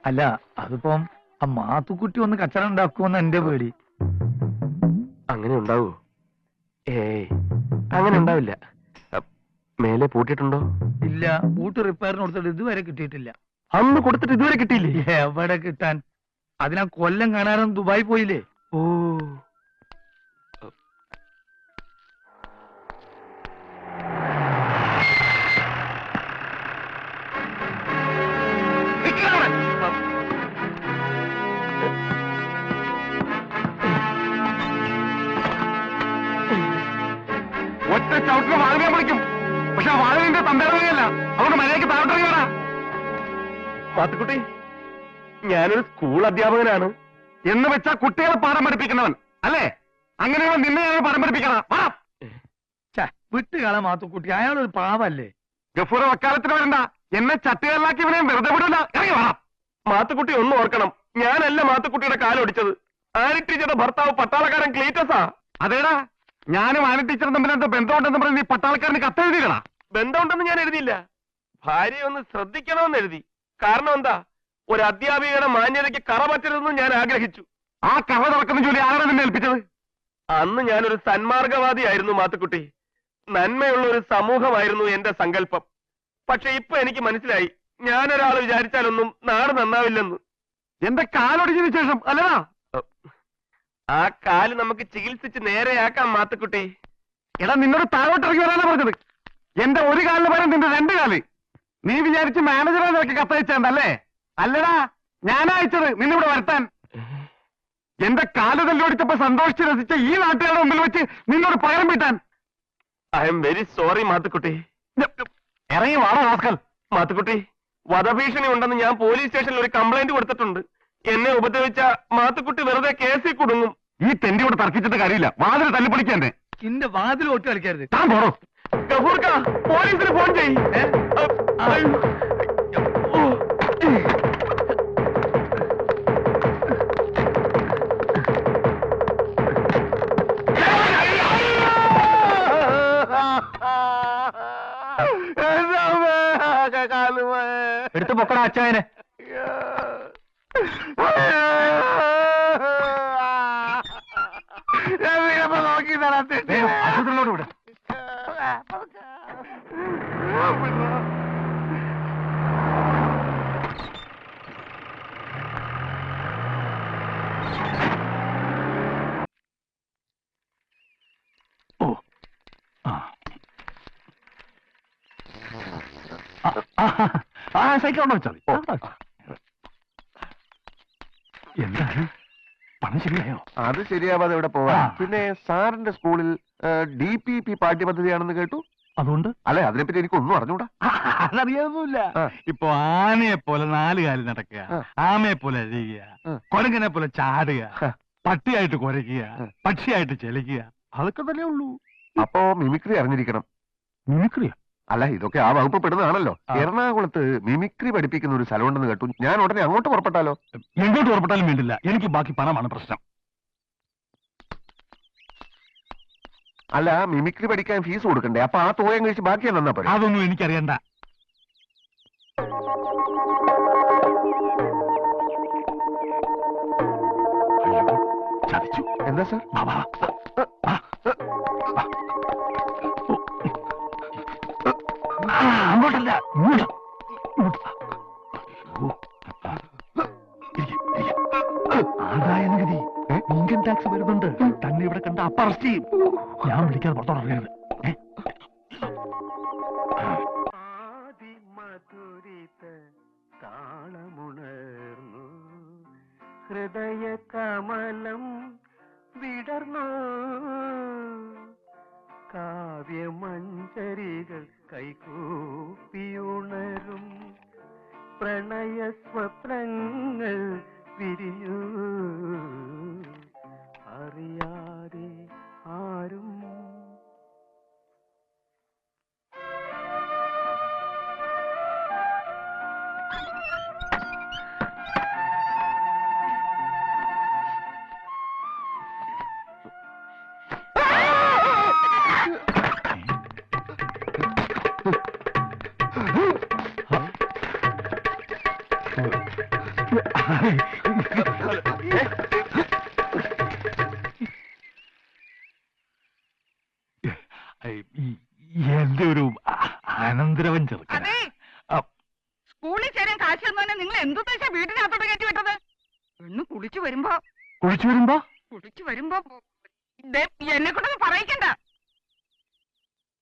അല്ല അതിപ്പം ആ മാത്തുക്കുട്ടി ഒന്ന് കച്ചറ ഉണ്ടാക്കുമെന്ന് എന്റെ പേടി. അങ്ങനെ ഉണ്ടാവോ? ഏയ് അങ്ങനെ ഉണ്ടാവില്ല. മേലെ പൂട്ടിയിട്ടുണ്ടോ? ഇല്ല, ബൂട്ട് റിപ്പയറിന് കൊടുത്തിട്ട് ഇതുവരെ കിട്ടിയിട്ടില്ല. അന്ന് കൊടുത്തിട്ട് ഇതുവരെ കിട്ടിയില്ലേ? എവിടെ കിട്ടാൻ? അതിനാ കൊല്ലം കാണാനും ദുബായി പോയില്ലേ. ഓ ഒറ്റ ചവിട്ടിന് വാഴനെ വിളിക്കും. പക്ഷെ വാഴന്റെ തന്തേടവയല്ല. അതുകൊണ്ട് മര്യാദയ്ക്ക് താഴോട്ടിറങ്ങി വേണ. മാത്തുക്കുട്ടി, ഞാനൊരു സ്കൂൾ അധ്യാപകനാണ്. എന്ന് വെച്ചാ കുട്ടികളെ പാഠം പഠിപ്പിക്കുന്നവൻ അല്ലേ? അങ്ങനെയുള്ള നിന്നെ ഞാൻ പാഠം പഠിപ്പിക്കണം. വിട്ടുകള മാത്തുക്കുട്ടി, അയാളൊരു പാവല്ലേ. ഗഫൂർ വക്കാലത്തിന് വരണ്ട. എന്നെ ചട്ടുകളിലാക്കി ഇവനെ വെറുതെ വിടില്ല. ഇറങ്ങി വേണം. മാത്തുക്കുട്ടി ഒന്നും ഓർക്കണം, ഞാനല്ല മാത്തുക്കുട്ടിയുടെ കാലൊടിച്ചത്. ആനി ടീച്ചറുടെ ഭർത്താവ് പട്ടാളക്കാരൻ ക്ലീറ്റസാ. അതേടാ, ഞാനും ആനി ടീച്ചറും തമ്മിൽ എന്താ ബന്ധമുണ്ടെന്ന് പറഞ്ഞ് നീ പട്ടാളക്കാരന് കത്തെഴുതിയടാ. ബന്ധമുണ്ടെന്ന് ഞാൻ എഴുതിയില്ല. ഭാര്യ ഒന്ന് ശ്രദ്ധിക്കണമെന്ന് എഴുതി. കാരണം എന്താ? ഒരു അധ്യാപികയുടെ മാന്യതയ്ക്ക് കറ പറ്റരുതെന്ന് ഞാൻ ആഗ്രഹിച്ചു. ആ കറ തുറക്കുന്ന ജോലി ആരാണ് നിന്നെ ഏൽപ്പിച്ചത്? അന്ന് ഞാനൊരു സന്മാർഗവാദിയായിരുന്നു മാത്തുക്കുട്ടി. നന്മയുള്ള ഒരു സമൂഹമായിരുന്നു എന്റെ സങ്കല്പം. പക്ഷെ ഇപ്പൊ എനിക്ക് മനസ്സിലായി, ഞാനൊരാൾ വിചാരിച്ചാലൊന്നും നാട് നന്നാവില്ലെന്ന്. എന്റെ കാലൊടിഞ്ഞതിന് ശേഷം അല്ലടാ. ആ കാല് നമുക്ക് ചികിത്സിച്ച് നേരെയാക്കാം മാത്തുക്കുട്ടി. എടാ, നിന്നോട് താഴോട്ടിറങ്ങി വരാനാ പറഞ്ഞത്. എന്റെ ഒരു കാലിന് പകരം നിന്റെ രണ്ട് കാല്. നീ വിചാരിച്ച് മാനേജറെ നിനക്ക് കത്തയച്ചല്ലേ? അല്ലടാ, ഞാനാ അയച്ചത് നിന്നിവിടെ വരുത്താൻ. എന്റെ കാല് തല്ലോടിച്ചപ്പോ സന്തോഷിച്ച് രസിച്ച ഈ നാട്ടുകാരുടെ മുമ്പിൽ വെച്ച് നിന്നോട് പകരം വീട്ടാൻ. I am very sorry Mathukutty. ഇറങ്ങി വാടാ റാസ്കൽ. മാത്തുക്കുട്ടി, വധഭീഷണി ഉണ്ടെന്ന് ഞാൻ പോലീസ് സ്റ്റേഷനിൽ ഒരു കംപ്ലൈന്റ് കൊടുത്തിട്ടുണ്ട്. എന്നെ ഉപദ്രവിച്ച മാത്തുക്കുട്ടി വെറുതെ കേസിൽ കുടുങ്ങും. ഈ തെണ്ടിയോട് തർക്കിച്ചിട്ട് കാര്യമില്ല. വാതിൽ തല്ലിപ്പൊളിക്കന്നെ. ഇന്റെ വാതിൽ ഒട്ടി കളിക്കരുത്. താൻ പോടോ. ഗഫൂർക്ക, പോലീസിന് ഫോൺ ചെയ്യ്. എടുത്ത് പൊക്കട അച്ചായനെ. നോക്കി ആശുപത്രിയിലോട്ട് വിടും. സൈക്കിളോടെ വെച്ചാൽ എന്താണ് പണം ശരിയായോ? അത് ശരിയാവാതെ ഇവിടെ പോവാ. പിന്നെ സാറിന്റെ സ്കൂളിൽ DPP പാഠ്യപദ്ധതിയാണെന്ന് കേട്ടു. അതുകൊണ്ട് അല്ലെ, അതിനെപ്പറ്റി എനിക്കൊന്നും അറിഞ്ഞൂടാ. അതറിയാതൊന്നുമില്ല. ഇപ്പൊ ആനയെ പോലെ 4 കാലിൽ നടക്കുക, ആമയെ പോലെ അഴിയുക, കൊരങ്ങനെ പോലെ ചാടുക, പട്ടിയായിട്ട് കുരയ്ക്കുക, പക്ഷിയായിട്ട് ചെലിക്കുക, അതൊക്കെ തന്നെ ഉള്ളൂ. അപ്പോ മിമിക്രി അറിഞ്ഞിരിക്കണം. മിമിക്രിയോ? അല്ല, ഇതൊക്കെ ആ വകുപ്പ് പെടുന്നതാണല്ലോ. എറണാകുളത്ത് മിമിക്രി പഠിപ്പിക്കുന്ന ഒരു സ്ഥലമുണ്ടെന്ന് കേട്ടു. ഞാൻ ഉടനെ അങ്ങോട്ട് പുറപ്പെട്ടാലോ? എങ്ങോട്ട് പുറപ്പെട്ടാലും വേണ്ടില്ല, എനിക്ക് ബാക്കി പണമാണ് പ്രശ്നം. അല്ല, മിമിക്രി പഠിക്കാൻ ഫീസ് കൊടുക്കണ്ടേ? അപ്പൊ ആ തുകയും കഴിച്ച് ബാക്കി തന്നാ പോരെ? അതൊന്നും എനിക്കറിയണ്ട. ചതിച്ചു. എന്താ സാർ? അങ്ങോട്ടല്ല, ഇങ്ങോട്ട്. ആദായ നികുതി, ഇൻകം ടാക്സ് വരുന്നുണ്ട്. തന്നെ ഇവിടെ കണ്ട അപ്പ അറസ്റ്റ് ചെയ്യും. ഞാൻ വിളിക്കാതെ പുറത്തോട്ടിറങ്ങരുത്. താളമുണർന്നു ഹൃദയ കമലം വിടർന്നു കാവ്യമഞ്ജരികൾ കൈകൂപ്പിയുണരും പ്രണയ സ്വപ്നങ്ങൾ വിരിഞ്ഞു അറിയാതെ ആരും. എന്റെ ഒരു അനന്തരവൻ ചെറുക്കൻ. അതെ, സ്കൂളിൽ ചേരാൻ കാശ് തന്നെ നിങ്ങൾ എന്തുദ്ദേശ വീടിനകത്തോട്ട് കയറ്റി വിട്ടത്? പെണ്ണ് കുളിച്ചു വരുമ്പോ എന്നെ കൊണ്ടൊന്നും പറയിക്കണ്ട.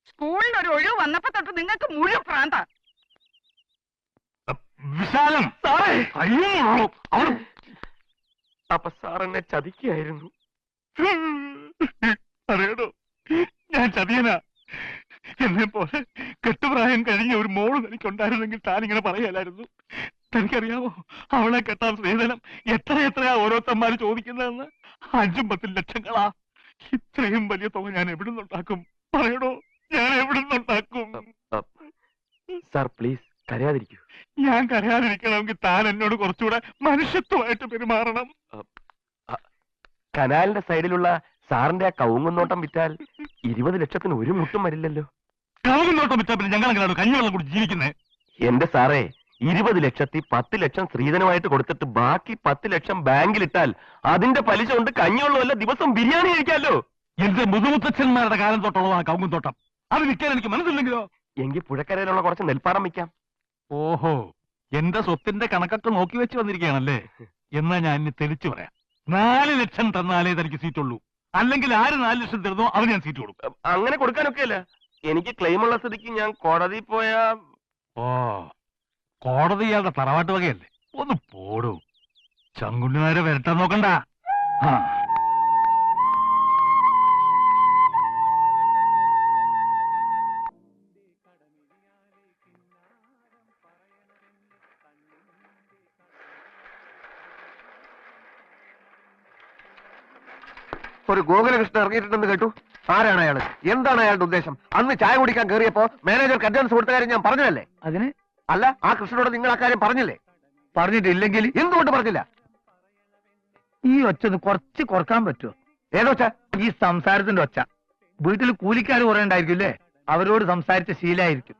സ്കൂളിൽ ഒരു ഒഴിവ് വന്നപ്പോ തൊട്ട് നിങ്ങൾക്ക് മുഴുവൻ ഭ്രാന്ത. വിശാലം സാറേ, അയ്യോ അപ്പൊ സാർ എന്നെ ചതിക്കായിരുന്നു. അറിയണോ, ഞാൻ ചതിയനാ. എന്നെ പോലെ കെട്ടുപ്രായം കഴിഞ്ഞ ഒരു മോള് എനിക്കുണ്ടായിരുന്നെങ്കിൽ താനിങ്ങനെ പറയലായിരുന്നു. തനിക്കറിയാമോ, അവളെ കെട്ടാൻ സ്ത്രീധനം എത്രയാ ഓരോരുത്തന്മാര് ചോദിക്കുന്നതെന്ന്? 5-10 ലക്ഷങ്ങളാ. ഇത്രയും വലിയ തുക ഞാൻ എവിടുന്നുണ്ടാക്കും? പറയണോ, ഞാൻ എവിടുന്നുണ്ടാക്കും? Sir please കരയാതിരിക്കൂ. ഞാൻ കരയാതിരിക്കണമെങ്കിൽ താൻ എന്നോട് കുറച്ചുകൂടെ മനുഷ്യത്വമായിട്ട് പെരുമാറണം. കനാലിന്റെ സൈഡിലുള്ള സാറിന്റെ ആ കവുങ്ങുന്നോട്ടം വിറ്റാൽ 20 ലക്ഷത്തിന് ഒരു മുട്ടും വരില്ലല്ലോ. കവുങ്ങുന്നോട്ടം വിറ്റാൽ പിന്നെ ഞങ്ങൾ എങ്ങനെയാണ് കഞ്ഞിവെള്ളം കൂടി ജീവിക്കുന്നത്? എന്റെ സാറേ, 20 ലക്ഷത്തിൽ 10 ലക്ഷം സ്ത്രീധനമായിട്ട് കൊടുത്തിട്ട് ബാക്കി 10 ലക്ഷം ബാങ്കിലിട്ടാൽ അതിന്റെ പലിശ കൊണ്ട് കഞ്ഞിവെള്ളമല്ല ദിവസം ബിരിയാണി കഴിക്കാമല്ലോ. എന്റെ മുതുമുത്തച്ഛന്മാരുടെ കാലം തൊട്ടുള്ളതാണ് കവുങ്ങുന്തോട്ടം. അത് വിൽക്കാൻ എനിക്ക് മനസ്സില്ലെങ്കിലോ? എങ്കിൽ പുഴക്കരയിലുള്ള കുറച്ച് നെൽപ്പാടം വിൽക്കാം. ഓഹോ, എന്റെ സ്വത്തിന്റെ കണക്കൊക്കെ നോക്കി വെച്ച് വന്നിരിക്കുകയാണല്ലേ? എന്നാ ഞാൻ ഇനി തെളിച്ചു പറയാം. 4 ലക്ഷം തന്നാലേ തനിക്ക് സീറ്റുള്ളൂ. അല്ലെങ്കിൽ ആര് 4 ലക്ഷം തരുന്നോ അവന് ഞാൻ സീറ്റ് കൊടുക്കും. അങ്ങനെ കൊടുക്കാനൊക്കെ അല്ല, എനിക്ക് ക്ലെയിമുള്ള സ്ഥിതിക്ക് ഞാൻ കോടതി പോയാ. ഓ, കോടതി ഇയാളുടെ തറവാട്ട് വകയല്ലേ? ഒന്ന് പോടൂ. ചങ്കുണ്ണിമാരെ വരട്ടാൻ നോക്കണ്ട. ഒരു ഗോകുലകൃഷ്ണൻ ഇറങ്ങിയിട്ടുണ്ടെന്ന് കേട്ടു. ആരാണ് അയാൾ? എന്താണ് അയാളുടെ ഉദ്ദേശം? അന്ന് ചായ കുടിക്കാൻ കയറിയപ്പോ മാനേജർക്ക് അഡ്വാൻസ് കൊടുത്ത കാര്യം ഞാൻ പറഞ്ഞതല്ലേ? അതിന് അല്ല, ആ കൃഷ്ണനോട് നിങ്ങൾ ആ കാര്യം പറഞ്ഞില്ലേ? പറഞ്ഞിട്ടില്ലെങ്കിൽ എന്തുകൊണ്ട് പറഞ്ഞില്ല? ഈ ഒച്ച ഒന്ന് കുറച്ച് കുറക്കാൻ പറ്റുമോ? ഏതൊച്ച? ഈ സംസാരത്തിന്റെ ഒച്ച. വീട്ടിൽ കൂലിക്കാർ കുറെ ഉണ്ടായിരിക്കില്ലേ, അവരോട് സംസാരിച്ച ശീലായിരിക്കും.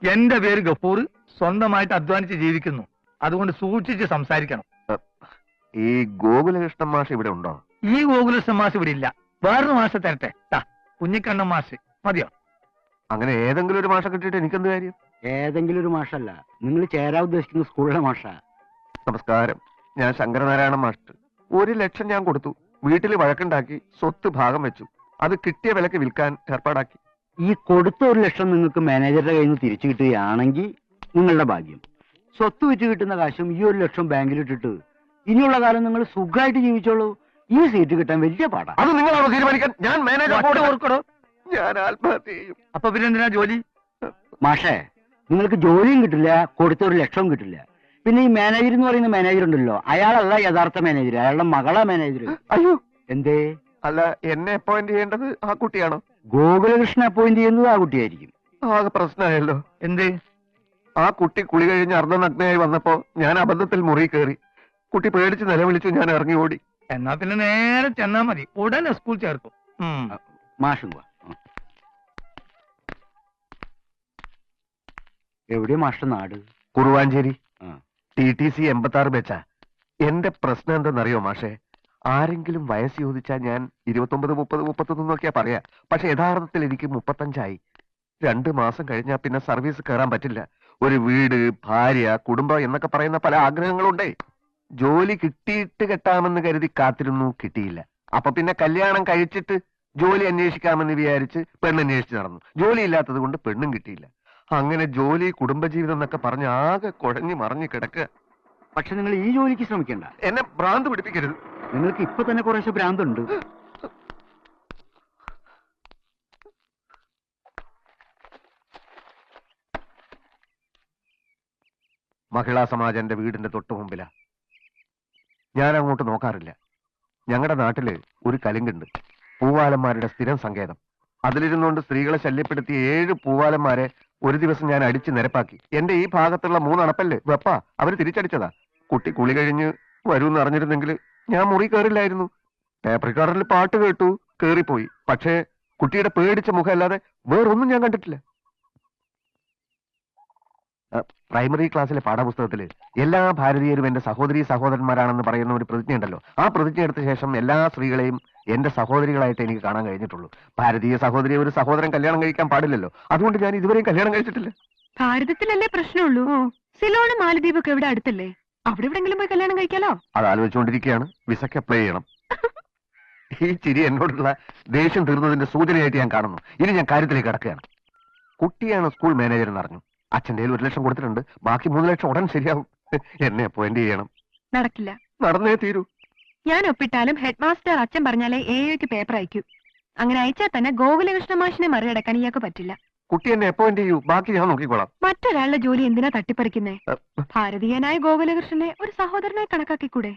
എന്റെ പേര് ഗഫൂർ, സ്വന്തമായിട്ട് അധ്വാനിച്ച് ജീവിക്കുന്നു. അതുകൊണ്ട് സൂക്ഷിച്ച് സംസാരിക്കണം. ഈ ഗോകുലകൃഷ്ണൻ മാഷ് ഇവിടെ ഉണ്ടോ? ഈ ഗോകുലകൃഷ്ണൻ മാഷ് ഇവിടെ ഇല്ല. വേറൊരു മാഷ തരട്ടെ. കുഞ്ഞിക്കണ്ണൻ മാഷ് മതിയോ? അങ്ങനെ ഏതെങ്കിലും ഒരു മാഷ കിട്ടിയിട്ട് എനിക്കെന്ത് കാര്യം? ഏതെങ്കിലും ഒരു മാഷല്ല, നിങ്ങൾ ചേരാൻ ഉദ്ദേശിക്കുന്ന സ്കൂളിലെ മാഷ. നമസ്കാരം, ഞാൻ ശങ്കരനാരായണ മാസ്റ്റർ. 1 ലക്ഷം ഞാൻ കൊടുത്തു. വീട്ടിൽ വഴക്കുണ്ടാക്കി സ്വത്ത് ഭാഗം വെച്ചു. അത് കിട്ടിയ വിലക്ക് വിൽക്കാൻ ഏർപ്പാടാക്കി. ഈ കൊടുത്ത 1 ലക്ഷം നിങ്ങൾക്ക് മാനേജറുടെ കയ്യിൽ നിന്ന് തിരിച്ചു കിട്ടുകയാണെങ്കിൽ നിങ്ങളുടെ ഭാഗ്യം. സ്വത്ത് വെച്ച് കിട്ടുന്ന കാശും ഈ 1 ലക്ഷം ബാങ്കിലിട്ടിട്ട് ഇനിയുള്ള കാലം നിങ്ങൾ സുഖമായിട്ട് ജീവിച്ചോളൂ. ഈ സീറ്റ് കിട്ടാൻ വലിയ പാടാ. അത് നിങ്ങളാണോ തീരുമാനിക്കാൻ? ഞാൻ മാനേജർ ഓർക്കടോ. ഞാൻ ആത്മഹത്യ ചെയ്യും. അപ്പൊ പിന്നെ എന്തിനാ ജോലി? മാഷേ, നിങ്ങൾക്ക് ജോലിയും കിട്ടില്ല, കൊടുത്ത 1 ലക്ഷവും കിട്ടില്ല. പിന്നെ ഈ മാനേജർ എന്ന് പറയുന്ന മാനേജർ ഉണ്ടല്ലോ, അയാളല്ല യഥാർത്ഥ മാനേജർ, അയാളുടെ മകളാ മാനേജർ. അയ്യോ, എന്തേ? അല്ല, എന്നെ അപ്പോയിന്റ് ചെയ്യേണ്ടത് ആ കുട്ടിയാണോ? ഗോകുലകൃഷ്ണൻ അപ്പോയിന്റ് ചെയ്യുന്നത് ആ കുട്ടിയായിരിക്കും. ആകെ പ്രശ്നമായല്ലോ. എന്ത്? ആ കുട്ടി കുളി കഴിഞ്ഞ് അർദ്ധനഗ്നയായി വന്നപ്പോ ഞാൻ അബദ്ധത്തിൽ മുറി കയറി. കുട്ടി പേടിച്ച് നിലവിളിച്ചു. ഞാൻ ഇറങ്ങി ഓടി. എന്നാ പിന്നെ നേരെ ചെന്നാ മതി, ഉടനെ സ്കൂൾ ചേർക്കും. മാഷും എവിടെയാ മാഷ്ട നാട്? കുറുവാഞ്ചേരി. TTC 86 വെച്ചാ. എന്റെ പ്രശ്നം എന്തെന്നറിയോ മാഷേ? ആരെങ്കിലും വയസ്സ് ചോദിച്ചാൽ ഞാൻ 29, 30, 31 എന്നൊക്കെയാ പറയാ. പക്ഷെ യഥാർത്ഥത്തിൽ എനിക്ക് 35 2 മാസം കഴിഞ്ഞാ പിന്നെ സർവീസ് കയറാൻ പറ്റില്ല. ഒരു വീട്, ഭാര്യ, കുടുംബം എന്നൊക്കെ പറയുന്ന പല ആഗ്രഹങ്ങളുണ്ടേ. ജോലി കിട്ടിയിട്ട് കെട്ടാമെന്ന് കരുതി കാത്തിരുന്നു, കിട്ടിയില്ല. അപ്പൊ പിന്നെ കല്യാണം കഴിച്ചിട്ട് ജോലി അന്വേഷിക്കാമെന്ന് വിചാരിച്ച് പെണ്ണന്വേഷിച്ച് നടന്നു. ജോലി ഇല്ലാത്തത് കൊണ്ട് പെണ്ണും കിട്ടിയില്ല. അങ്ങനെ ജോലി, കുടുംബജീവിതം എന്നൊക്കെ പറഞ്ഞ് ആകെ കുഴഞ്ഞു മറിഞ്ഞു കിടക്കുക. പക്ഷെ നിങ്ങൾ ഈ ജോലിക്ക് ശ്രമിക്കണ്ട. എന്നെ ഭ്രാന്ത് പിടിപ്പിക്കരുത്. നിങ്ങൾക്ക് ഇപ്പൊ തന്നെ കുറേശ്ശെ ഭ്രാന്തുണ്ട്. മഹിളാ സമാജം എന്റെ വീടിന്റെ തൊട്ടു മുമ്പിലാ. ഞാൻ അങ്ങോട്ട് നോക്കാറില്ല. ഞങ്ങളുടെ നാട്ടില് ഒരു കലുങ്കുണ്ട്, പൂവാലന്മാരുടെ സ്ഥിരം സങ്കേതം. അതിലിരുന്നുകൊണ്ട് സ്ത്രീകളെ ശല്യപ്പെടുത്തി 7 പൂവാലന്മാരെ ഒരു ദിവസം ഞാൻ അടിച്ച് നിരപ്പാക്കി. എന്റെ ഈ ഭാഗത്തുള്ള 3 അണപ്പല്ല് വെപ്പാ അവര് തിരിച്ചടിച്ചതാ. കുട്ടി കുളി കഴിഞ്ഞ് വരൂന്ന് അറിഞ്ഞിരുന്നെങ്കിൽ ഞാൻ മുറി കയറില്ലായിരുന്നു. ടേപ്പ് റെക്കോർഡറിൽ പാട്ട് കേട്ടു, കേറിപ്പോയി. പക്ഷേ കുട്ടിയുടെ പേടിച്ച മുഖം അല്ലാതെ വേറൊന്നും ഞാൻ കണ്ടിട്ടില്ല. പ്രൈമറി ക്ലാസ്സിലെ പാഠപുസ്തകത്തിൽ എല്ലാ ഭാരതീയരും എന്റെ സഹോദരി സഹോദരന്മാരാണെന്ന് പറയുന്ന ഒരു പ്രതിജ്ഞ ഉണ്ടല്ലോ. ആ പ്രതിജ്ഞ എടുത്ത ശേഷം എല്ലാ സ്ത്രീകളെയും എന്റെ സഹോദരികളായിട്ട് എനിക്ക് കാണാൻ കഴിഞ്ഞിട്ടുള്ളൂ. ഭാരതീയ സഹോദരിയെ ഒരു സഹോദരൻ കല്യാണം കഴിക്കാൻ പാടില്ലല്ലോ. അതുകൊണ്ട് ഞാൻ ഇതുവരെയും കല്യാണം കഴിച്ചിട്ടില്ല. ഭാരതത്തിലല്ലേ പ്രശ്നമുള്ളൂ. സിലോണും മാലദ്വീപൊക്കെ ഇവിടെ അടുത്തല്ലേ? അവിടെ എവിടെങ്കിലും പോയി കല്യാണം കഴിക്കാലോ? അത് ആലോചിച്ചുകൊണ്ടിരിക്കുകയാണ്. വിസയ്ക്ക് അപ്ലൈ ചെയ്യണം. ഈ ചിരി എന്നോടുള്ള ദേഷ്യം തീർന്നതിന്റെ സൂചനയായിട്ട് ഞാൻ കാണുന്നു. ഇനി ഞാൻ കാര്യത്തിലേക്ക് കടക്കുകയാണ്. കുട്ടിയാണ് സ്കൂൾ മാനേജർ എന്ന് അറിഞ്ഞു. അച്ഛൻ്റെ 1 ലക്ഷം കൊടുത്തിട്ടുണ്ട്. ബാക്കി 3 ലക്ഷം ഉടൻ ശരിയാവും. എന്നെ അപ്പോയിന്റ് ചെയ്യണം. നടക്കില്ല. നടന്നേ തീരൂ. ഞാൻ ഒപ്പിട്ടാലും ഹെഡ് മാസ്റ്റർ അച്ഛൻ പറഞ്ഞാലേ AOയ്ക്ക് പേപ്പർ അയക്കൂ. അങ്ങനെ അയച്ചാൽ തന്നെ ഗോകുലകൃഷ്ണ മാഷിനെ മറികടക്കാൻ ഇയാൾക്ക് പറ്റില്ല. കുട്ടി എന്നെ അപ്പോയിന്റ് ചെയ്യൂ. ബാക്കി ഞാൻ നോക്കിക്കോളാം. മറ്റൊരാളുടെ ജോലി എന്തിനാ തട്ടിപ്പറിക്കുന്നേ? ഭാരതീയനായ ഗോകുലകൃഷ്ണനെ ഒരു സഹോദരനായി കണക്കാക്കിക്കൂടെ?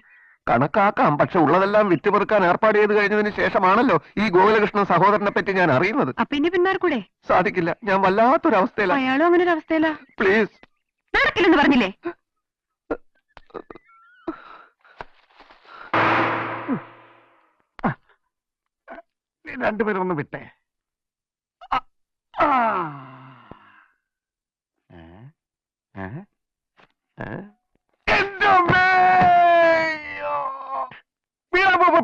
കണക്കാക്കാം. പക്ഷെ ഉള്ളതെല്ലാം വിറ്റുപെറുക്കാൻ ഏർപ്പാട് ചെയ്ത് കഴിഞ്ഞതിന് ശേഷമാണല്ലോ ഈ ഗോകുലകൃഷ്ണൻ സഹോദരനെ പറ്റി ഞാൻ അറിയുന്നത്. അപ്പൊ ഇനി പിന്മാർക്കൂടെ? സാധിക്കില്ല. ഞാൻ വല്ലാത്തൊരവസ്ഥയിലാണ്. അയാളും അങ്ങനെ ഒരു അവസ്ഥയിലാ. പ്ലീസ്. നടക്കില്ലെന്ന് പറഞ്ഞില്ലേ? രണ്ടുപേരും ഒന്ന് വിട്ടേ.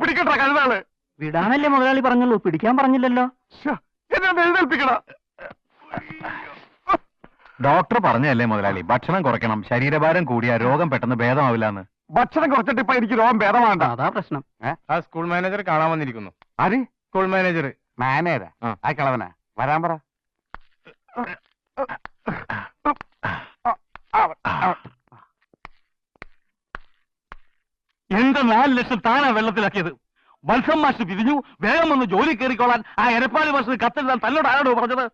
പിടിക്കട്ടെ കഴുതാണ്. വിടാനല്ലേ മുതലാളി പറഞ്ഞുള്ളൂ, പിടിക്കാൻ പറഞ്ഞില്ലല്ലോ. എന്നെ എഴുന്നേൽപ്പിക്കണ. ഡോക്ടർ പറഞ്ഞല്ലേ മുതലാളി, ഭക്ഷണം കുറയ്ക്കണം, ശരീരഭാരം കൂടിയ രോഗം പെട്ടെന്ന് ഭേദമാവില്ലാന്ന്. ഭക്ഷണം കുറച്ചിട്ട് ഇപ്പൊ എനിക്ക് രോഗം ഭേദമാണ്ട. അതാ പ്രശ്നം. ആ സ്കൂൾ മാനേജർ കാണാൻ വന്നിരിക്കുന്നു. ആര്? School manager. മാനേജരാ? ആ കളവനാ. വരാൻ പറ. എന്റെ 4 ലക്ഷം താനാ വെള്ളത്തിലാക്കിയത്. വത്സം മാഷ് പിരിഞ്ഞു, വേഗം വന്ന് ജോലി കയറിക്കോളാൻ ആ എരപ്പാളി മാഷിന് കത്തെഴുതാൻ തന്നോട് ആരോടോ പറഞ്ഞത്?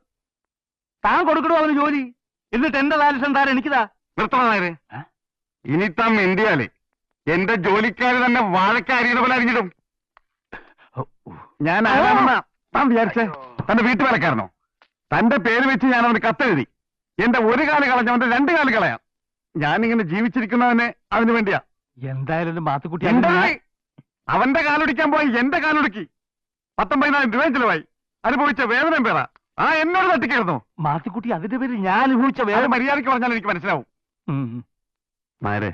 താൻ കൊടുക്കണോ അവന് ജോലി? എന്നിട്ട് എന്റെ 4 ലക്ഷം താൻ എനിക്കിതാ. നിർത്തണേ. ഇനി താൻ മിണ്ടിയാലേ എന്റെ ജോലിക്കാര് തന്നെ വാഴക്കാരിയുടെ പോലെ അറിഞ്ഞിടും. ഞാൻ ആരാണെന്നാ താൻ വിചാരിച്ചേ? തന്റെ വീട്ടുവേലക്കാരനോ? തന്റെ പേര് വെച്ച് ഞാൻ അവന് കത്തെഴുതി. എന്റെ 1 കാല് കളഞ്ഞവന്റെ 2 കാല് കളയാം. ഞാനിങ്ങനെ ജീവിച്ചിരിക്കുന്നവനെ അതിനു വേണ്ടിയാ. എന്തായാലും മാത്തുക്കുട്ടി അവന്റെ കാലൊടിക്കാൻ പോയി എന്റെ കാലൊടുക്കി. 19,000 രൂപ ചിലവായി. അനുഭവിച്ച വേദനയും പേരാ. ആ എന്നോട് തട്ടിക്കായിരുന്നു. മാത്തുക്കുട്ടി അതിന്റെ പേര് ഞാൻ അനുഭവിച്ച വേറെ മര്യാദയ്ക്ക് പറഞ്ഞാൽ എനിക്ക് മനസ്സിലാവും. നായരെ,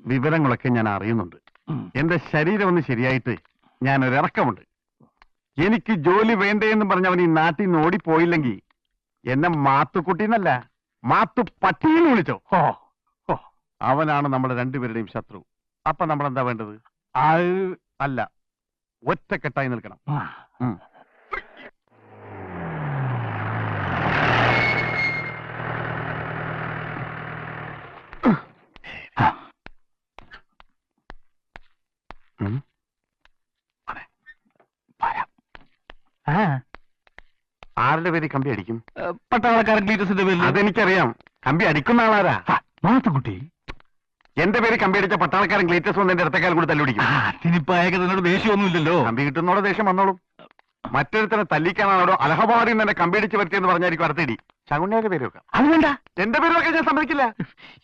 വിവരങ്ങളൊക്കെ ഞാൻ അറിയുന്നുണ്ട്. എന്റെ ശരീരം ഒന്ന് ശരിയായിട്ട് ഞാനൊരിറക്കമുണ്ട്. എനിക്ക് ജോലി വേണ്ടേന്ന് പറഞ്ഞവൻ ഈ നാട്ടിൽ നിന്ന് ഓടിപ്പോയില്ലെങ്കിൽ എന്നെ മാത്തുക്കുട്ടിന്നല്ല മാത്തു പട്ടിയെന്ന് വിളിച്ചോ. അവനാണ് നമ്മുടെ രണ്ടുപേരുടെയും ശത്രു. അപ്പൊ നമ്മൾ എന്താ വേണ്ടത്? അല്ല, ഒറ്റക്കെട്ടായി നിൽക്കണം. ആരുടെ പേര് കമ്പി അടിക്കും? പട്ടാളക്കാരൻ ക്ലീറ്റസിന്റെ പേരിൽ. അതെനിക്കറിയാം. കമ്പി അടിക്കുന്ന ആളാരാ? മാത്തുക്കുട്ടി. എന്റെ പേര് കമ്പി അടിച്ച പട്ടാളക്കാരൻ ക്ലീറ്റസ് വന്ന് എന്റെ ഇടത്തേക്കാൽ കൂടി തല്ലുപിടിക്കും. അതിനിപ്പോ അയാൾക്ക് തന്നോട് ദേഷ്യമൊന്നുമില്ലല്ലോ. കമ്പി കിട്ടുന്നോടെ ദേഷ്യം വന്നോളും. മറ്റൊരുത്തനെ തല്ലിക്കാനാണോ അലഹബാദിൽ നിന്ന് എന്നെ കമ്പി അടിച്ച് വരുത്തിയെന്ന് പറഞ്ഞായിരിക്കും അടുത്തിടി. ശകുണ്ണിയുടെ പേര് വെക്കാം. അത് വേണ്ട. എന്റെ പേര് വെക്കാൻ ഞാൻ സമ്മതിക്കില്ല.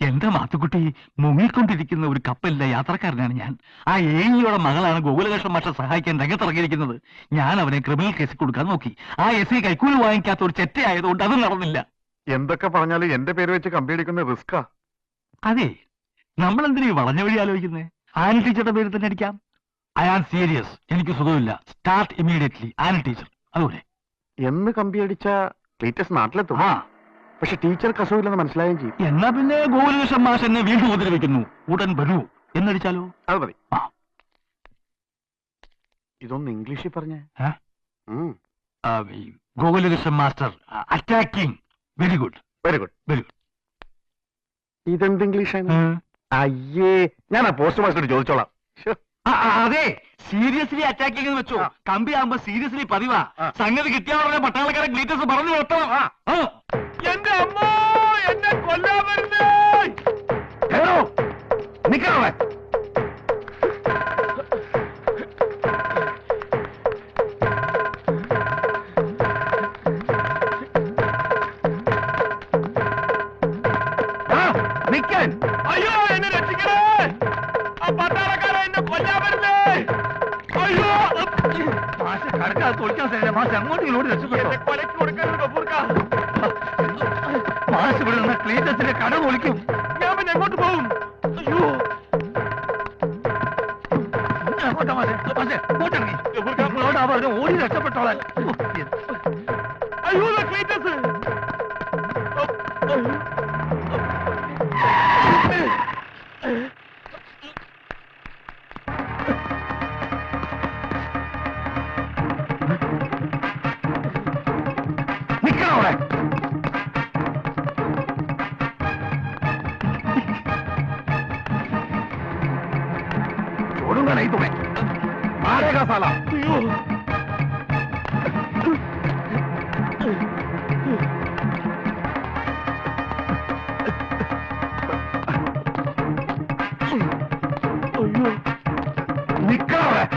എന്റെ മാത്തുക്കുട്ടി, മുങ്ങിക്കൊണ്ടിരിക്കുന്ന ഒരു കപ്പലിലെ യാത്രക്കാരനാണ് ഞാൻ. ആ ഏഴിയുടെ മകളാണ് ഗോകുലകൃഷ്ണൻ മാഷെ സഹായിക്കാൻ രംഗത്തിറങ്ങിയിരിക്കുന്നത്. ഞാൻ അവനെ ക്രിമിനൽ കേസിൽ കൊടുക്കാൻ നോക്കി. ആ SI കൈക്കൂലി വാങ്ങിക്കാത്ത ഒരു ചെറ്റയായതുകൊണ്ട് അത് നടന്നില്ല. എന്തൊക്കെ പറഞ്ഞാലും എന്റെ പേര് വെച്ച് കമ്പി അടിക്കുന്ന റിസ്കാ. അതെ, നമ്മളെന്തിനാ വളഞ്ഞ വഴി ആലോചിക്കുന്നത്? ആനി ടീച്ചറുടെ പേര് തന്നെ അടിക്കാം. ഐ ആം സീരിയസ്, എനിക്ക് സുഖമില്ല. Start immediately. Annie teacher. അതുപോലെ എന്ന് കമ്പി അടിച്ച ക്ലീറ്റസ് നാട്ടിലെത്തും. പക്ഷെ ടീച്ചർക്ക് അസുഖമില്ലെന്ന് മനസ്സിലാവുകയും ചെയ്യും. എന്നാ പിന്നെ ഗോകുലകൃഷ്ണൻ മാഷ് എന്നെ വീണ്ടും ഉപദ്രവിക്കുന്നു, ഉടൻ വരൂ എന്നടിച്ചാലോ? അത് മതി. ഇതൊന്ന് ഇംഗ്ലീഷിൽ പറഞ്ഞേ. Gokulakrishnan master attacking. Very good, very good, very good. ഇതെന്ത് ഇംഗ്ലീഷാണ്? അയ്യേ, ഞാൻ ആ പോസ്റ്റ് മാസ്റ്ററോട് ചോദിച്ചോളാം. അതെ, സീരിയസ്ലി അറ്റാക്കിംഗ് എന്ന് വെച്ചോ. കമ്പി ആകുമ്പോ സീരിയസ്ലി പതിവാ. സംഗതി കിട്ടിയ ഉടനെ പട്ടാളക്കാരൻ ഗ്ലീറ്റസ് പറഞ്ഞു നിർത്തണം. എന്റെ അമ്മ എന്നെ കൊല്ലാൻ വരുന്നേ. നിക്കണേ. നിക്കാൻ. അയ്യോ, എന്നെ രക്ഷിക്കണേ. ആ പട്ടാളക്കാരൻ എന്നെ കൊല്ലാൻ വരുന്നേ. അയ്യോ, മാഷ് കടക്കാതെ തൊളിക്കാൻ മാഷ് അങ്ങോട്ട് ഇങ്ങോട്ട് രക്ഷപ്പെട്ടു. കൊലക്ക് കൊടുക്കരുത്. ഇവിടെ നിന്ന് ക്ലീറ്റസിന്റെ കട പൊളിക്കും. ഞാൻ പിന്നെ എങ്ങോട്ട് പോകും? അയ്യോ ഓടി രക്ഷപ്പെട്ടോളാൻ. അയ്യോ ക്ലീറ്റസ്. നിക്കണം അവിടെ. छोड़ूंगा नहीं तुम्हें, मारेगा साला. निकल रहा है.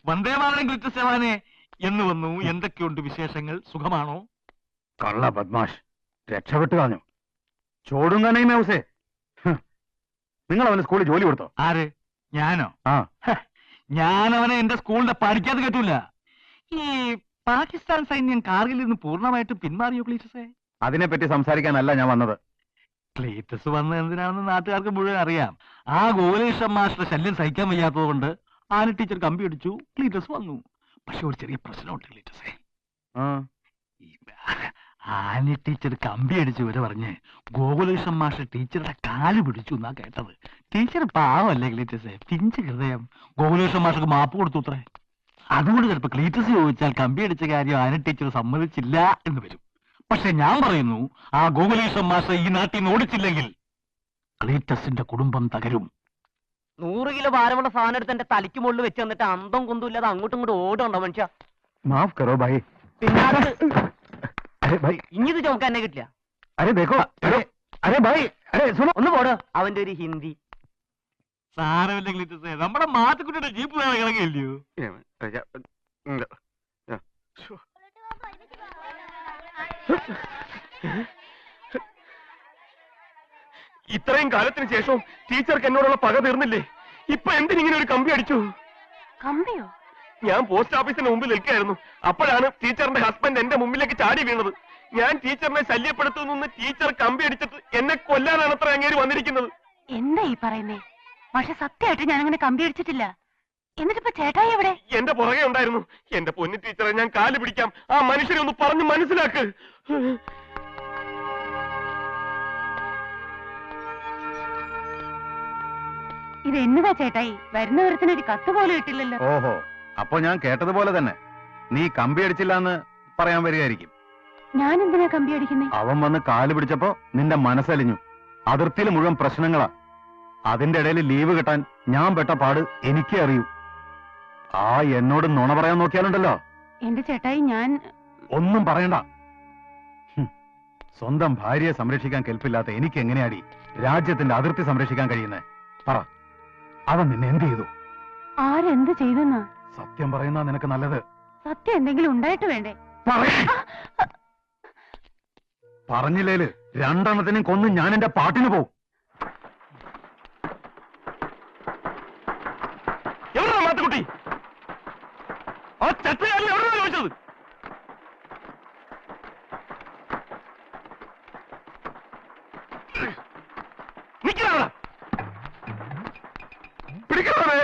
വന്ദേമാതരം ക്ലിറ്റസേവാനെ എന്ന് വന്നു. എന്തൊക്കെയുണ്ട് വിശേഷങ്ങൾ? സുഖമാണോ? കള്ള ബദ്മാഷ് രക്ഷപ്പെട്ടു കളഞ്ഞു. ചോടുങ്ങനേ ഉസേ. നിങ്ങൾ അവന് സ്കൂളിൽ ജോലി കൊടുത്തോ? ആര്? ഞാനോ? ആ, ഞാനവനെ എന്റെ സ്കൂളിന്റെ പഠിക്കാതെ കേട്ടൂല. ഈ പാകിസ്ഥാൻ സൈന്യം കാർഗിൽ നിന്ന് പൂർണ്ണമായിട്ട് പിന്മാറിയോ ക്ലീറ്റസേ? അതിനെപ്പറ്റി സംസാരിക്കാനല്ല ഞാൻ വന്നത്. ക്ലീറ്റസ് വന്നത് എന്തിനാണെന്ന് നാട്ടുകാർക്ക് മുഴുവൻ അറിയാം. ആ ഗോകുലേഷൻ മാസ്റ്റർ ശല്യം സഹിക്കാൻ വയ്യാത്തത് കൊണ്ട് ആന ടീച്ചർ കമ്പി അടിച്ചു, ക്ലീറ്റസ് വന്നു. പക്ഷെ ഒരു ചെറിയ പ്രശ്നമുണ്ട് ക്ലീറ്റസേ. ആന ടീച്ചർ കമ്പി അടിച്ചു വരെ പറഞ്ഞ് ഗോകുലേഷൻ മാസ്റ്റർ ടീച്ചറുടെ കാല് പിടിച്ചു എന്നാ കേട്ടത്. ടീച്ചർ പാവല്ലേ ക്ലീറ്റസേ, പിഞ്ച് ഹൃദയം. ഗോകുലേഷൻ മാസ്റ്റർക്ക് മാപ്പ് കൊടുത്തു അത്രേ. അതുകൊണ്ട് ചിലപ്പോ ക്ലീറ്റസ് ചോദിച്ചാൽ കമ്പി അടിച്ച കാര്യം ആന ടീച്ചർ സമ്മതിച്ചില്ല എന്ന് വരും. പക്ഷെ ഞാൻ പറയുന്നു, ആ ഗോകുലേഷൻ മാസ്റ്റർ ഈ നാട്ടിൽ നിന്ന് ഓടിച്ചില്ലെങ്കിൽ ക്ലീറ്റസിന്റെ കുടുംബം തകരും. 100 കിലോ ഭാരമുള്ള സാധനം എടുത്ത് എന്റെ തലയ്ക്ക് മുകളിൽ വെച്ച് തന്നിട്ട് അന്തം കൊന്തൂല്ലാതെ അങ്ങോട്ടും ഇങ്ങോട്ടും ഓടുണ്ടോ മനുഷ്യ? മാഫ് കരോ ഭായി. പിന്നെ അരെ ഭായി, ഇഞ്ഞിത് ചുമക്കാൻ എന്നെ കിട്ടില്ല. അരെ ദേഖോ, അരെ ഭായി, അരെ സുനോ. ഒന്ന് പോടോ അവന്റെ ഒരു ഹിന്ദി. സാരമില്ല ക്ലീറ്റസേ, നമ്മുടെ മാത്തുക്കുട്ടിയുടെ ജീപ്പ് വേറെ കിടങ്ങില്ലയോ? ഇത്രയും കാലത്തിന് ശേഷവും ടീച്ചർക്ക് എന്നോടുള്ള പക തീർന്നില്ലേ? ഇപ്പൊ എന്തിനിങ്ങനെ ഒരു കമ്പി അടിച്ചു? കമ്പിയോ? ഞാൻ പോസ്റ്റ് ഓഫീസിന് മുമ്പിൽ നിൽക്കുകയായിരുന്നു. അപ്പോഴാണ് ടീച്ചറിന്റെ ഹസ്ബൻഡ് എന്റെ മുമ്പിലേക്ക് ചാടി വീണത്. ഞാൻ ടീച്ചറിനെ ശല്യപ്പെടുത്തുന്നു ടീച്ചർ കമ്പി അടിച്ചിട്ട് എന്നെ കൊല്ലാനാണ് അത്ര അങ്ങേര് വന്നിരിക്കുന്നത്. എന്താ ഈ പറയുന്നേ? പക്ഷെ സത്യമായിട്ട് ഞാൻ അങ്ങനെ കമ്പി അടിച്ചിട്ടില്ല. എന്നിട്ടിപ്പോ ചേട്ടായി എവിടെ? എന്റെ പുറകെ ഉണ്ടായിരുന്നു. എന്റെ പൊന്നു ടീച്ചറെ, ഞാൻ കാല് പിടിക്കാം. ആ മനുഷ്യനെ ഒന്ന് പറഞ്ഞു മനസ്സിലാക്ക്. ഇത് എന്നതാ ചേട്ടായി? വരുന്ന വിവരത്തിന് ഒരു കത്ത് പോലും ഇട്ടില്ലല്ലോ. ഓഹോ, അപ്പൊ ഞാൻ കേട്ടതുപോലെ തന്നെ നീ കമ്പി അടിച്ചില്ല എന്ന് പറയാൻ വരികയായിരിക്കും. ഞാൻ എന്തിനാ കമ്പി അടിക്കുന്നേ? അവൻ വന്ന് കാല് പിടിച്ചപ്പോ നിന്റെ മനസ്സലിഞ്ഞു. അതിർത്തിയിൽ മുഴുവൻ പ്രശ്നങ്ങളാ. അതിന്റെ ഇടയിൽ ലീവ് കിട്ടാൻ ഞാൻ പെട്ട പാട് എനിക്കേ അറിയൂ. ആ എന്നോട് നുണ പറയാൻ നോക്കിയാലുണ്ടല്ലോ. എന്റെ ചേട്ടായി, ഞാൻ ഒന്നും പറയണ്ട. സ്വന്തം ഭാര്യയെ സംരക്ഷിക്കാൻ കെൽപ്പില്ലാത്ത എനിക്ക് എങ്ങനെയാടി രാജ്യത്തിന്റെ അതിർത്തി സംരക്ഷിക്കാൻ കഴിയുന്നേ? പറ, അവൻ നിന്നെ എന്ത് ചെയ്തു? ആരെന്ത് ചെയ്തെന്നാ? സത്യം പറയുന്ന നിനക്ക് നല്ലത്. സത്യം എന്തെങ്കിലും ഉണ്ടായിട്ട് വേണ്ടേ? പറഞ്ഞില്ലേല് രണ്ടെണ്ണത്തിനും കൊന്ന് ഞാൻ എന്റെ പാട്ടിന് പോവും. എവിടെയാ മാത്തുക്കുട്ടി? ആ ചട്ടയാളിൽ എവിടെയാ ചോദിച്ചത്? നിൽക്കണ പിടിക്കണേ,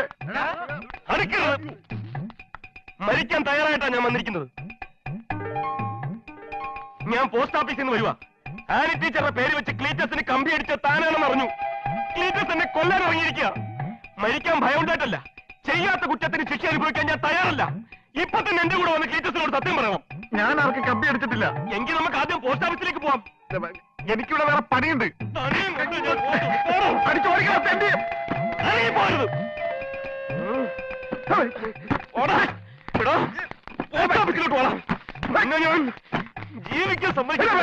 അടിക്കണത്. മരിക്കാൻ തയ്യാറായിട്ടാ ഞാൻ വന്നിരിക്കുന്നത്. ഞാൻ പോസ്റ്റ് ഓഫീസിൽ നിന്ന് വരുവാ. ആനി ടീച്ചറുടെ പേര് വെച്ച് ക്ലീറ്റസിന് കമ്പി അടിച്ച താനാണെന്ന് അറിഞ്ഞു. ക്ലീറ്റസ് എന്നെ കൊല്ലാൻ ഇറങ്ങിയിരിക്കുക. മരിക്കാൻ ഭയം ഉണ്ടായിട്ടല്ല, ചെയ്യാത്ത കുറ്റത്തിന് ശിക്ഷ അനുഭവിക്കാൻ ഞാൻ തയ്യാറല്ല. ഇപ്പൊ തന്നെ എന്റെ കൂടെ വന്ന് ക്ലീറ്റസിനോട് സത്യം പറയണം. ഞാൻ ആർക്കും കമ്പി അടിച്ചിട്ടില്ല. എങ്കിൽ നമുക്ക് ആദ്യം പോസ്റ്റ് ഓഫീസിലേക്ക് പോവാം. എനിക്കിവിടെ വേറെ പണിയുണ്ട്. ഓഫീസിലോട്ട് പോകാം. ഞാൻ ജീവിക്കാൻ സമ്മതിക്കില്ല.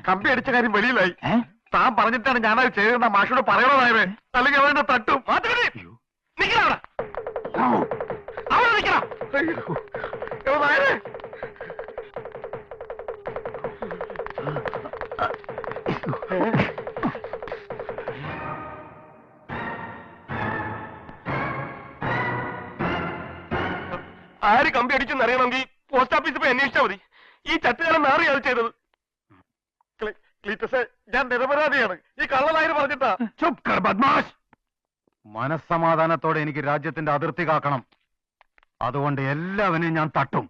കമ്പി അടിച്ച കാര്യം വെളിയിലായി. താൻ പറഞ്ഞിട്ടാണ് ഞാനത് ചെയ്തെന്ന മാഷോട് പറയണതായത്. അല്ലെങ്കിൽ അവരുടെ തട്ടും. ആര് കമ്പി അടിച്ചെന്നറിയണമെങ്കിൽ പോസ്റ്റ് ഓഫീസിൽ പോയി അന്വേഷിച്ചാൽ മതി. ഈ ചട്ടുകാരൻ നാറിയാണ് ചെയ്തത്. ക്ലീറ്റസേ, ഞാൻ നിരപരാധിയാണ്. ഈ കള്ളനായര് പറഞ്ഞിട്ടാ. ചുപ് കർ ബദ്മാഷ്. മനസ്സമാധാനത്തോടെ എനിക്ക് രാജ്യത്തിന്റെ അതിർത്തി കാക്കണം. അതുകൊണ്ട് എല്ലാവരെയും ഞാൻ തട്ടും.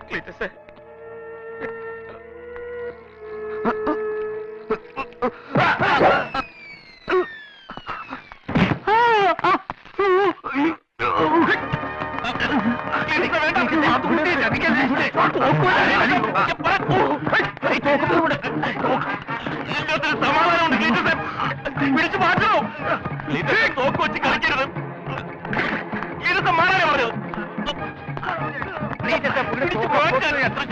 ക്ലീറ്റസേ, സമാധാനമുണ്ട്. ക്ലീറ്റസേ, പിടിച്ചു മാറ്റണോ? ക്ലീറ്റസേ, തോക്ക് വെച്ച് കളിക്കരുത്. ഇത് സമാധാനം പറഞ്ഞത്. പിടിച്ചു മാറ്റാൻ എത്ര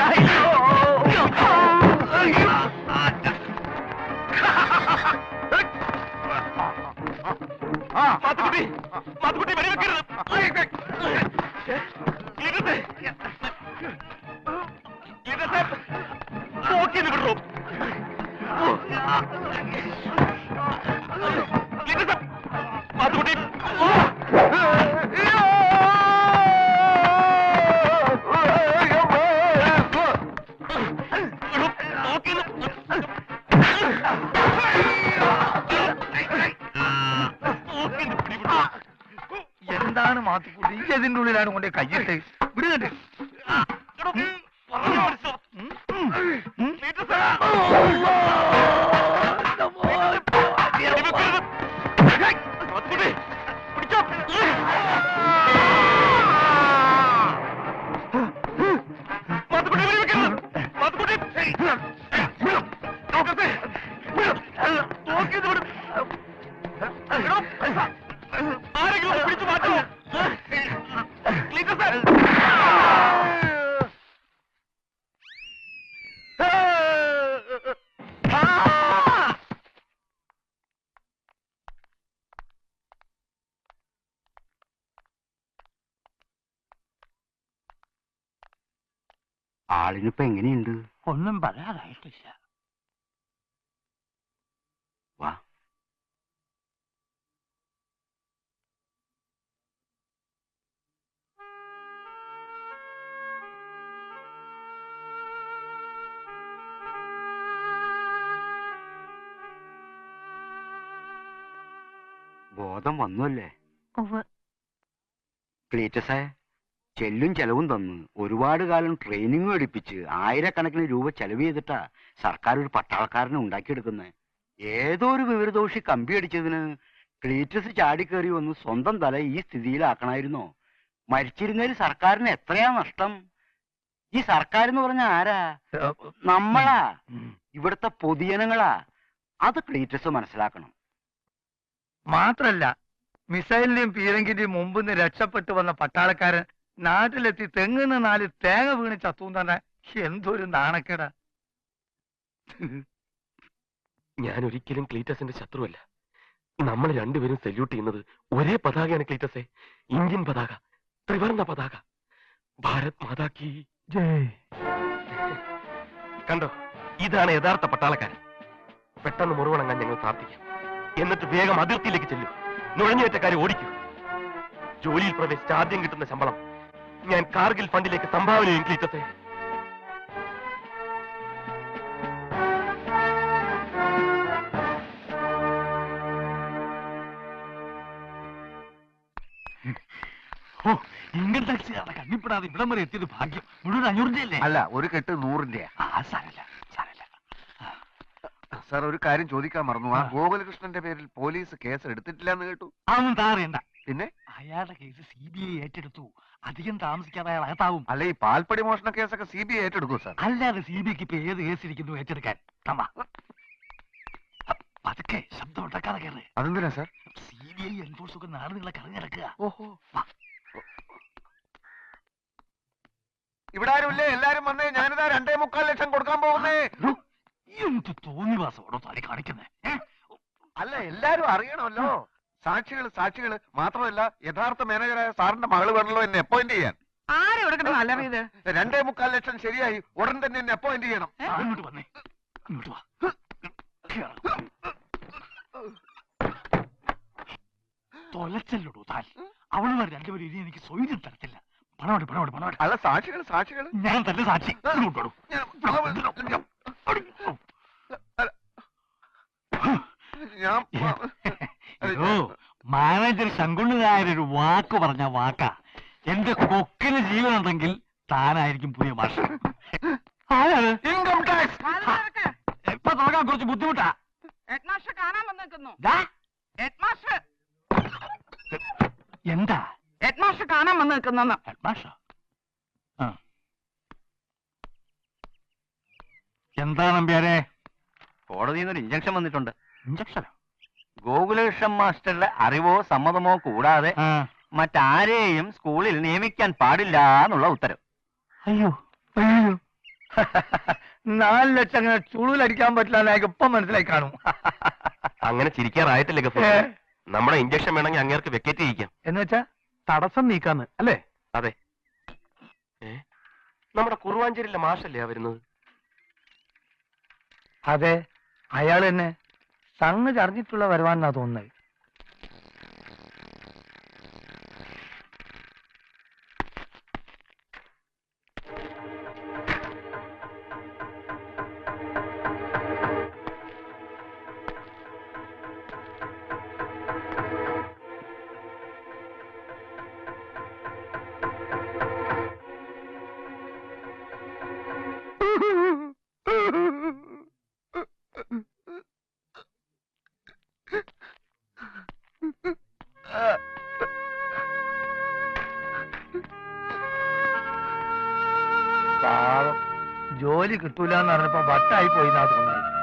മാത്തുക്കുട്ടി വെടിവെക്കരുത്. ക്ലീറ്റസേ, ക്ലീറ്റസേ, നോക്കിയത് വിടൂ. ക്ലീറ്റസേ, മാത്തുക്കുട്ടി. എന്താണ് മാത്തുക്കുട്ടി ഇതിന്റെ ഉള്ളിലാണ് കൊണ്ടേ കയ്യിട്ട് വിടുന്നുണ്ട്. ആരെങ്കിലും പിടിച്ചു മാറ്റോ? ക്ലീറ്റസേ, ആളിനിപ്പോ എങ്ങനെയുണ്ട്? ഒന്നും പറയാറായിട്ടില്ല. വാ. ബോധം വന്നുവല്ലേ? ക്ലീറ്റസേ, ചെല്ലും ചെലവും തന്ന് ഒരുപാട് കാലം ട്രെയിനിങ്ങും എടുപ്പിച്ച് ആയിരക്കണക്കിന് രൂപ ചെലവ് ചെയ്തിട്ടാ സർക്കാർ ഒരു പട്ടാളക്കാരനെ ഉണ്ടാക്കിയെടുക്കുന്നത്. ഏതോ ഒരു വിവരദോഷി കമ്പി അടിച്ചതിന് ക്ലീറ്റസ് ചാടിക്കേറി വന്ന് സ്വന്തം തല ഈ സ്ഥിതിയിലാക്കണമായിരുന്നോ? മരിച്ചിരുന്നതിൽ സർക്കാരിന് എത്രയാ നഷ്ടം? ഈ സർക്കാർ എന്ന് പറഞ്ഞ ആരാ? നമ്മളാ, ഇവിടുത്തെ പൊതുജനങ്ങളാ. അത് ക്ലീറ്റസ് മനസ്സിലാക്കണം. മാത്രല്ല, മിസൈലിന്റെയും പീരങ്കിന്റെയും മുമ്പിൽ നിന്ന് രക്ഷപ്പെട്ടു വന്ന പട്ടാളക്കാരൻ നാട്ടിലെത്തി തെങ്ങിന് 4 തേങ്ങ വീണ് ചത്തുന്ന് പറഞ്ഞ എന്തൊരു നാണക്കേടാ. ഞാൻ ഒരിക്കലും ക്ലീറ്റസിന്റെ ശത്രുവല്ല. നമ്മൾ രണ്ടുപേരും സല്യൂട്ട് ചെയ്യുന്നത് ഒരേ പതാകയാണ് ക്ലീറ്റസേ. ഇന്ത്യൻ പതാക, ത്രിവർണ്ണ പതാക. ഭാരത് മാതാ കി ജയ്. കണ്ടോ, ഇതാണ് യഥാർത്ഥ പട്ടാളക്കാരൻ. പെട്ടെന്ന് മുറിവണങ്ങാൻ ഞങ്ങൾ പ്രാർത്ഥിക്കാം. എന്നിട്ട് വേഗം അതിർത്തിയിലേക്ക് ചെല്ലൂ. നുഴഞ്ഞുകയറ്റക്കാരെ ഓടിക്കൂ. ജോലിയിൽ പ്രവേശിച്ച ആദ്യം കിട്ടുന്ന ശമ്പളം ഞാൻ കാർഗിൽ ഫണ്ടിലേക്ക് സംഭാവന ചെയ്യും ക്ലീറ്റസേ. ഇൻകം ടാക്സ് കണ്ണിപ്പെടാതെ ഇവിടം വരെ എത്തിയത് ഭാഗ്യം. മുഴുവൻ 500 അല്ലേ? അല്ല, ഒരു കെട്ട് 100 ആ സാരല്ല സാരല്ല. സാർ ഒരു കാര്യം ചോദിക്കാൻ മറന്നു. ആ ഗോകുലകൃഷ്ണന്റെ പേരിൽ പോലീസ് കേസ് എടുത്തിട്ടില്ല എന്ന് കേട്ടു. അതൊന്നും താറിയണ്ട. പിന്നെ അയാളുടെ കേസ് CBI ഏറ്റെടുത്തു. അധികം താമസിക്കാതെ അയാൾ അകത്താവും. അല്ല, ഈ പാൽപ്പടി മോഷണ കേസൊക്കെ CBI ഏറ്റെടുക്കും സാർ. അല്ലാതെ CBIക്ക് ഇപ്പൊ ഏത് കേസ് ഇരിക്കുന്നു ഏറ്റെടുക്കാൻ? അതൊക്കെ ശബ്ദം ഉണ്ടാക്കാതെ കയറ്. അതെന്തിനാ സാർ? CBI എൻഫോഴ്സ് ഒക്കെ നാട് നിങ്ങളെ കറങ്ങിടക്കുക. ഓഹോ, ഇവിടെ ആരുമില്ലേ? എല്ലാരും വന്നേ. ഞാനിതാ 2.25 ലക്ഷം കൊടുക്കാൻ പോകുന്നേ. എന്ത് തോന്നിവാസോടോ താടി കാണിക്കുന്നേ? അല്ല, എല്ലാരും അറിയണമല്ലോ. സാക്ഷികള് മാത്രമല്ല, യഥാർത്ഥ മാനേജറായ സാറിന്റെ മകള് വേണമല്ലോ എന്നെ അപ്പോയിന്റ് ചെയ്യാൻ. ആരെവിടെ കിടന്ന് അലറിയത്? 2.25 ലക്ഷം ശരിയായി. ഉടൻ തന്നെ എന്നെ അപ്പോയിന്റ് ചെയ്യണം. ഇങ്ങോട്ട് വന്നേ, ഇങ്ങോട്ട് വാ. തൊലച്ചല്ലോടോ താൻ. അവളുമാർ രണ്ടുപേരും ഇനി എനിക്ക് സ്വൈര്യം തരത്തില്ല. പണോട്. അല്ല, സാക്ഷികള് ഞാൻ തന്നെ സാക്ഷി. മാനേജർ ശങ്കുണ്ണനായൊരു വാക്ക് പറഞ്ഞ വാക്കാ. എന്റെ കൊക്കിന് ജീവനുണ്ടെങ്കിൽ താനായിരിക്കും പുതിയ ഭാഷ. ഇൻകം ടാക്സ് ഇപ്പൊ തുടങ്ങാൻ കുറച്ച് ബുദ്ധിമുട്ടാ. ഹെഡ്മാസ്റ്റർ കാണാൻ വന്നിരിക്കുന്നു. ഹെഡ്മാസ്റ്റർ എന്താ? ഹെഡ്മാസ്റ്റർ കാണാൻ വന്ന് നിൽക്കുന്ന ഹെഡ്മാസ്റ്റർ എന്താ നമ്പ്യാരെ? കോടതിയിൽ നിന്നൊരു ഇഞ്ചക്ഷൻ വന്നിട്ടുണ്ട്. ഇഞ്ചക്ഷനോ? ഗോകുലകൃഷ്ണൻ മാസ്റ്ററുടെ അറിവോ സമ്മതമോ കൂടാതെ മറ്റാരെയും സ്കൂളിൽ നിയമിക്കാൻ പാടില്ല എന്നുള്ള ഉത്തരവ്. അയ്യോ 4 ലക്ഷം അങ്ങനെ ചുളിലടിക്കാൻ പറ്റില്ല എന്ന് എനിക്ക് ഇപ്പം മനസ്സിലായി കാണും. അങ്ങനെ ചിരിക്കാറായിട്ടില്ല ഗഫൂർ. നമ്മുടെ ഇഞ്ചക്ഷൻ വേണമെങ്കിൽ അങ്ങേർക്ക് വെക്കേറ്റ് ചെയ്യിക്കാം. എന്ന് വെച്ചാ തടസ്സം നീക്കാന്ന് അല്ലേ? അതെ. നമ്മുടെ കുറുവാഞ്ചേരിയിലെ മാഷല്ലേ വരുന്നത്? അതെ, അയാൾ തന്നെ. സംഗതി അറിഞ്ഞിട്ടുള്ള വരുവാനാ തോന്നുന്നത്. പാവം, ജോലി കിട്ടൂലെന്ന് പറഞ്ഞപ്പോ വട്ടായി പോയിന്നാ തോന്നുന്നത്.